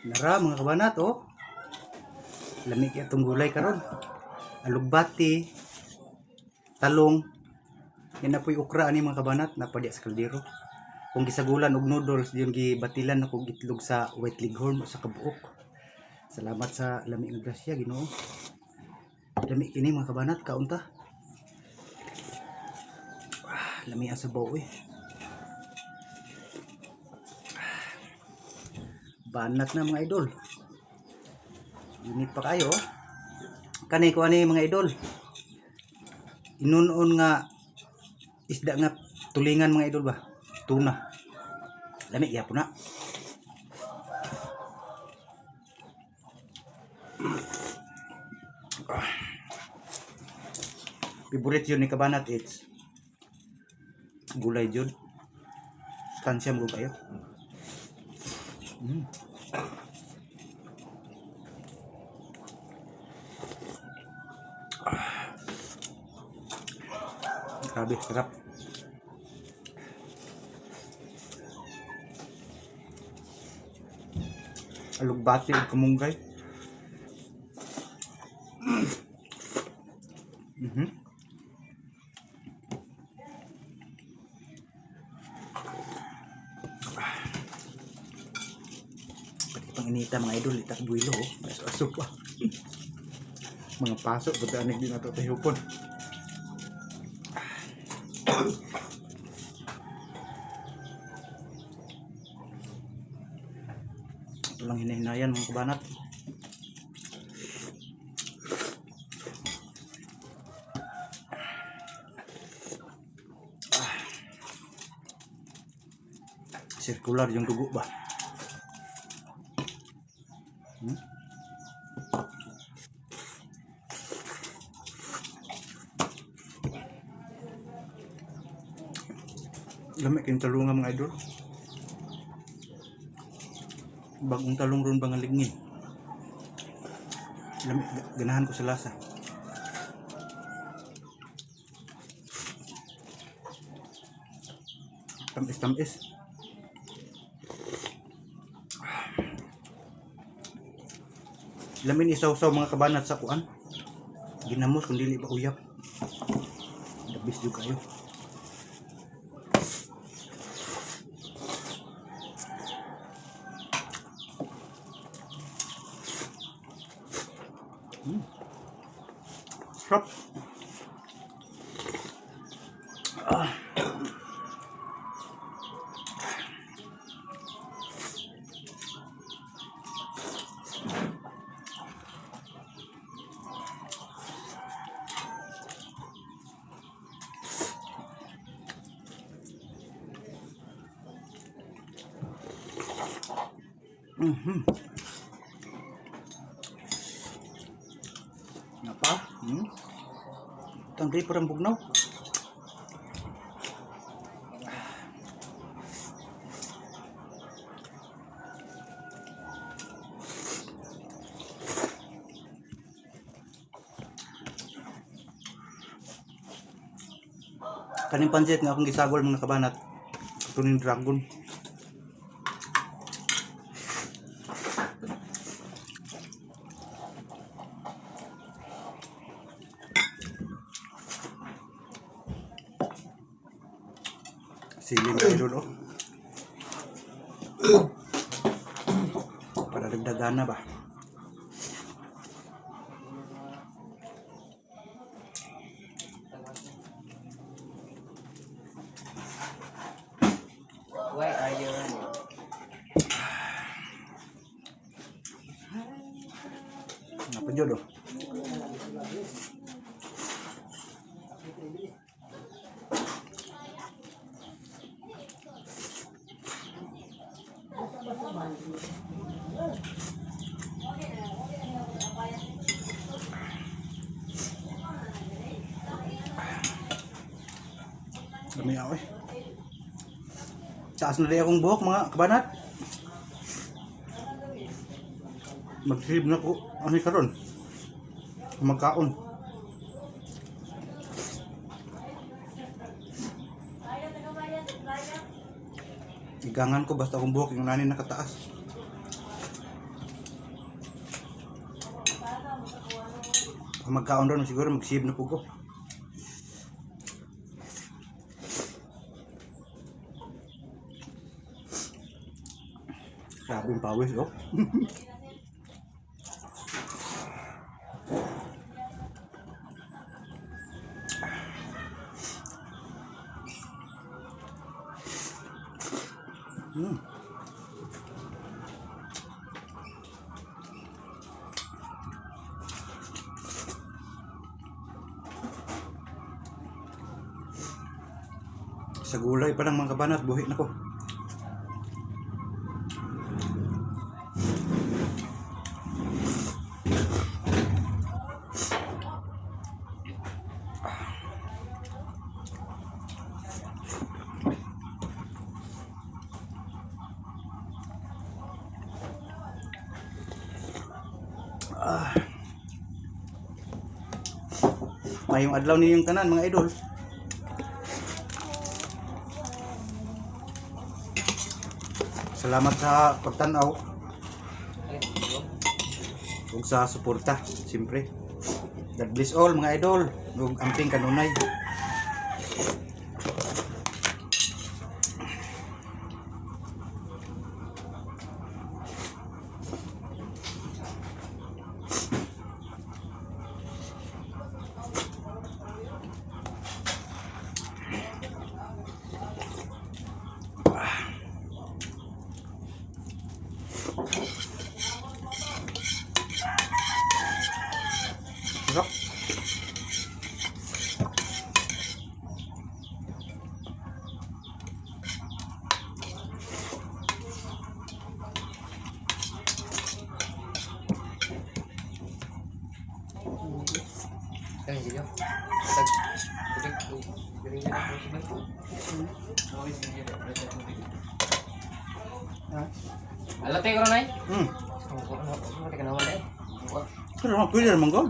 Nara mga kabanat oh. Lami kaya itong gulay karon. Alugbati, talong, yan na po'y ukra ani mga kabanat na padya sa kaldero. Kung gisagulan og noodles yung gibatilan na kong itlog sa white leghorn o sa kabuok. Salamat sa lami ng grasya Ginoo. Lami kini mga kabanat kaunta. Lami ang sabaw eh. Banat na mga idol. Init pa kayo. Kanay ko ani mga idol. Inunon nga isda nga tulingan mga idol ba? Tuna. Lami iya po na. Favorite yun ni kabanat it's gulay jud. Sustansya mo kayo. Grabe, sarap. Alugbati ug kamunggay. Pati pang inita mga idol, itak builo oh. Aso pa. Mga pasok, pati anig din nato tahupon. Ito lang hinahinayan mga kabanat. Circular yung dugo ba? Lamig yung talungan mga idol. Bagong talong ron bang alignin. Lamig, ganahan ko sa lasa. Tamis. Lamin isaw-saw mga kabanat sa kuan. Ginamos kung dili ba uyap. Dabis juga kayo. Sarap. Napa? Tangri parang bugnaw. Kaning pansit nga akong gisagol mga kabanat. Ito ning dragon. Siling idol oh. Para dagdagan na ba? Why are you running? Apa jodoh? Dami ako eh. Taas na rin akong buhok mga kabanat. Mag-save na ko. Ano yung karon? Magkaon. Igangan ko basta akong buhok yung nani nakataas. Kung magkaon ron siguro mag-save na po ko. Grabe yung pawis, oh. Hmm. Sa gulay pa lang mga kabanat, buhi na ko. Mayong adlaw ninyong tanan mga idol. Salamat sa pagtanaw ug sa suporta, siyempre. God bless all mga idol. Ug amping kanunay. Sarap. Kaya sila. Alatay ko na, Nay. Hmm. Ano ka naman, Nay? Pero pwede naman ko.